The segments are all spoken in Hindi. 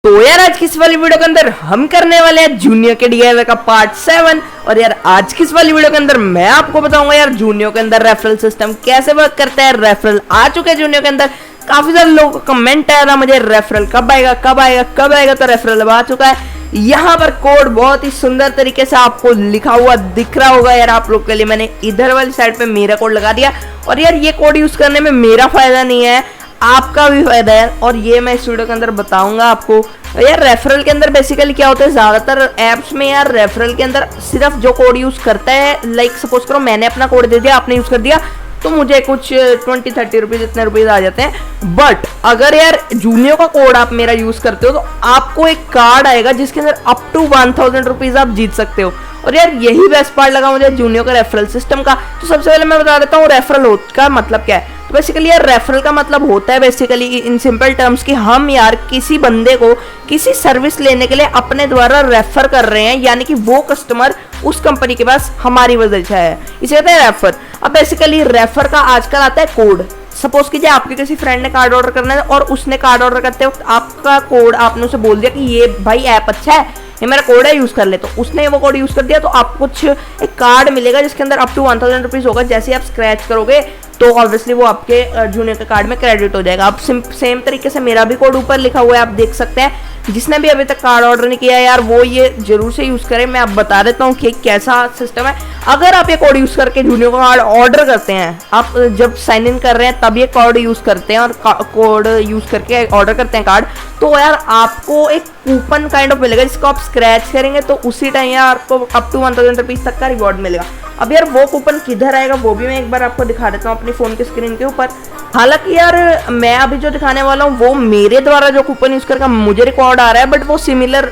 तो यार आज की इस वाली वीडियो के अंदर हम करने वाले हैं जूनियो के डीआईवाई का पार्ट 7। और यार आज की इस वाली वीडियो के अंदर मैं आपको बताऊंगा यार जूनियो के अंदर रेफरल सिस्टम कैसे वर्क करता है। रेफरल आ चुके हैं जूनियो के अंदर। काफी सारे लोगों का कमेंट आया था मुझे रेफरल कब आएगा कब आएगा कब आएगा, तो रेफरल अब आ चुका है। यहाँ पर कोड बहुत ही सुंदर तरीके से आपको लिखा हुआ दिख रहा होगा यार आप लोग के लिए। मैंने इधर वाली साइड पे मेरा कोड लगा दिया और यार ये कोड यूज करने में मेरा फायदा नहीं है, आपका भी फायदा है और ये मैं इस वीडियो के अंदर बताऊंगा आपको। यार रेफरल के अंदर बेसिकली क्या होता है, ज्यादातर एप्स में यार रेफरल के अंदर सिर्फ जो कोड यूज करता है, लाइक सपोज करो मैंने अपना कोड दे दिया, आपने यूज कर दिया तो मुझे कुछ 20-30 रुपीज इतने रुपीज आ जाते हैं। बट अगर यार जूनियो का कोड आप मेरा यूज करते हो तो आपको एक कार्ड आएगा जिसके अंदर अप टू 1000 रुपीज आप जीत सकते हो। और यार यही बेस्ट पार्ट लगा मुझे जूनियो का रेफरल सिस्टम का। तो सबसे पहले मैं बता देता हूँ रेफरल का मतलब क्या है। तो बेसिकली यार रेफरल का मतलब होता है बेसिकली इन सिंपल टर्म्स कि हम यार किसी बंदे को किसी सर्विस लेने के लिए अपने द्वारा रेफर कर रहे हैं, यानी कि वो कस्टमर उस कंपनी के पास हमारी वजह से है, इसे कहते हैं रेफर। अब बेसिकली रेफर का आजकल आता है कोड। सपोज कीजिए आपके किसी फ्रेंड ने कार्ड ऑर्डर करना है और उसने कार्ड ऑर्डर करते वक्त आपका कोड आपने उसे बोल दिया कि ये भाई ऐप अच्छा है, ये मेरा कोड है यूज कर ले, तो उसने वो कोड यूज कर दिया तो आपको कुछ एक कार्ड मिलेगा जिसके अंदर अप टू 1000 रुपीज होगा। जैसे आप स्क्रैच करोगे तो ऑब्वियसली वो आपके जूनियर के कार्ड में क्रेडिट हो जाएगा। अब सेम तरीके से मेरा भी कोड ऊपर लिखा हुआ है, आप देख सकते हैं। जिसने भी अभी तक कार्ड ऑर्डर नहीं किया यार वो ये जरूर से यूज करें। मैं आप बता देता हूँ कि कैसा सिस्टम है। अगर आप ये कोड यूज करके जूनियर का कार्ड ऑर्डर करते हैं, आप जब साइन इन कर रहे हैं तब ये कोड यूज करते हैं और कोड यूज करके ऑर्डर करते हैं कार्ड, तो यार आपको एक कूपन काइंड ऑफ मिलेगा जिसको आप स्क्रैच करेंगे तो उसी टाइम यार आपको अप टू 1000 रुपीज तक का रिवॉर्ड मिलेगा। अब यार वो कूपन किधर आएगा वो भी मैं एक बार आपको दिखा देता हूँ अपनी फोन की स्क्रीन के ऊपर। हालांकि यार मैं अभी जो दिखाने वाला हूँ वो मेरे द्वारा जो कूपन यूज करके मुझे रिकॉर्ड आ रहा है, बट वो सिमिलर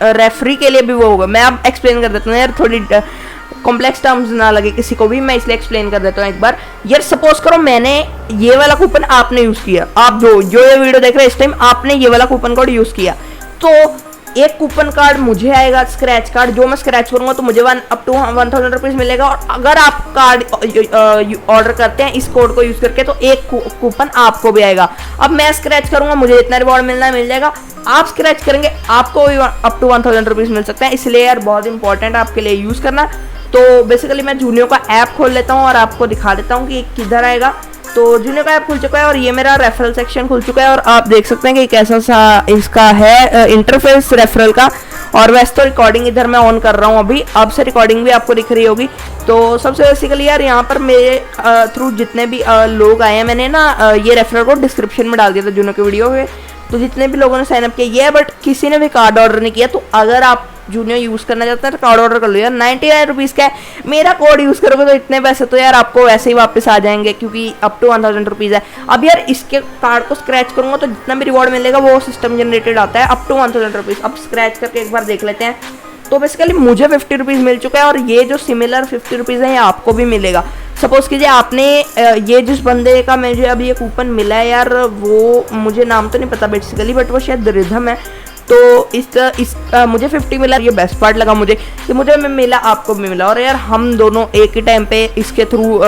रेफरी के लिए भी वो होगा। मैं अब एक्सप्लेन कर देता हूँ यार, थोड़ी कॉम्प्लेक्स टर्म्स ना लगे किसी को भी, मैं इसलिए एक्सप्लेन कर देता हूँ एक बार। यार सपोज करो मैंने ये वाला कूपन आपने यूज किया, आप जो ये वीडियो देख रहे हैं इस टाइम आपने ये वाला कूपन कोड यूज किया, तो एक कूपन कार्ड मुझे आएगा स्क्रैच कार्ड, जो मैं स्क्रैच करूंगा तो मुझे अप टू 1000 रुपीज मिलेगा। और अगर आप कार्ड ऑर्डर करते हैं इस कोड को यूज करके तो एक कूपन आपको भी आएगा। अब मैं स्क्रैच करूंगा मुझे इतना रिवॉर्ड मिल जाएगा, आप स्क्रैच करेंगे आपको भी अप टू 1000 रुपीज मिल सकते हैं। इसलिए यार बहुत इंपॉर्टेंट आपके लिए यूज करना। तो बेसिकली मैं जूनियो का ऐप खोल लेता हूँ और आपको दिखा देता हूँ कि किधर आएगा। तो जूनियो का ऐप खुल चुका है और ये मेरा रेफरल सेक्शन खुल चुका है और आप देख सकते हैं कि कैसा सा इसका है इंटरफेस रेफरल का। और वैसे तो रिकॉर्डिंग इधर मैं ऑन कर रहा हूँ अभी, अब से रिकॉर्डिंग भी आपको दिख रही होगी। तो सबसे बेसिकली यार यहाँ पर मेरे थ्रू जितने भी लोग आए हैं, मैंने ना ये रेफरल को डिस्क्रिप्शन में डाल दिया था जूनियो के वीडियो में, तो जितने भी लोगों ने साइन अप किया है बट किसी ने भी कार्ड ऑर्डर नहीं किया, तो अगर आप जूनियर यूज करना चाहते हैं तो कार्ड ऑर्डर कर लो यार। 99 रुपीज का है, मेरा कोड यूज करोगे तो इतने पैसे तो यार आपको वैसे ही वापस आ जाएंगे क्योंकि अप टू 1000 रुपीज है। अब यार इसके कार्ड को स्क्रैच करूंगा तो जितना भी रिवॉर्ड मिलेगा वो सिस्टम जनरेटेड आता है अप टू 1000 रुपीज। अब स्क्रैच करके एक बार देख लेते हैं। तो बेसिकली मुझे 50 रुपीज मिल चुका है और ये जो सिमिलर 50 रुपीज है ये आपको भी मिलेगा। सपोज कीजिए आपने ये जिस बंदे का मुझे अभी ये कूपन मिला है यार, वो मुझे नाम तो नहीं पता बेसिकली, बट वो शायद रिधम है। तो मुझे 50 मिला, ये बेस्ट पार्ट लगा मुझे कि मुझे मिला आपको भी मिला और यार हम दोनों एक ही टाइम पे इसके थ्रू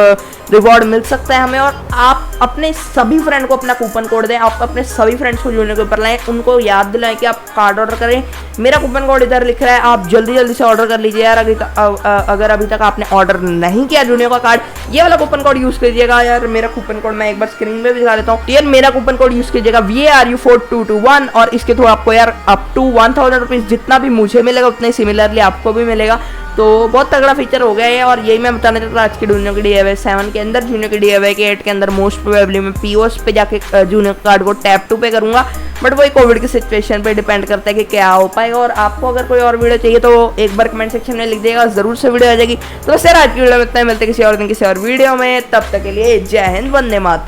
रिवॉर्ड मिल सकता है हमें। और आप अपने सभी फ्रेंड को अपना कूपन कोड दें, आप अपने सभी फ्रेंड्स को जूनियर के ऊपर लाएं, उनको याद दिलाएं कि आप कार्ड ऑर्डर करें। मेरा कूपन कोड इधर लिख रहा है, आप जल्दी से ऑर्डर कर लीजिए यार। अगर अभी तक आपने ऑर्डर नहीं किया जूनियर का कार्ड, ये वाला कूपन कोड यूज कीजिएगा यार। मेरा कूपन कोड मैं एक बार स्क्रीन में भी दिखा देता हूँ यार। मेरा कूपन कोड यूज कीजिएगा VARU4221 और इसके थ्रू आपको यार अप टू 1000 रुपीज जितना भी मुझे मिलेगा उतने सिमिलरली आपको भी मिलेगा। तो बहुत तगड़ा फीचर हो गया है और यही मैं बताना चाहता था आज के जूनियर के डीआईवाई 7 के अंदर। जूनियर के डीआईवाई के 8 के अंदर मोस्ट प्रोबेबली मैं पीओएस पे जाके जूनियर कार्ड को टैप टू पे करूंगा, बट वही कोविड की सिचुएशन पे डिपेंड करता है कि क्या हो पाएगा। और आपको अगर कोई और वीडियो चाहिए तो एक बार कमेंट सेक्शन में लिख देगा, जरूर से वीडियो आ जाएगी। तो बस यार आज की वीडियो में इतना ही, मिलते हैं किसी और दिन किसी और वीडियो में, तब तक के लिए जय हिंद, वंदे मातरम।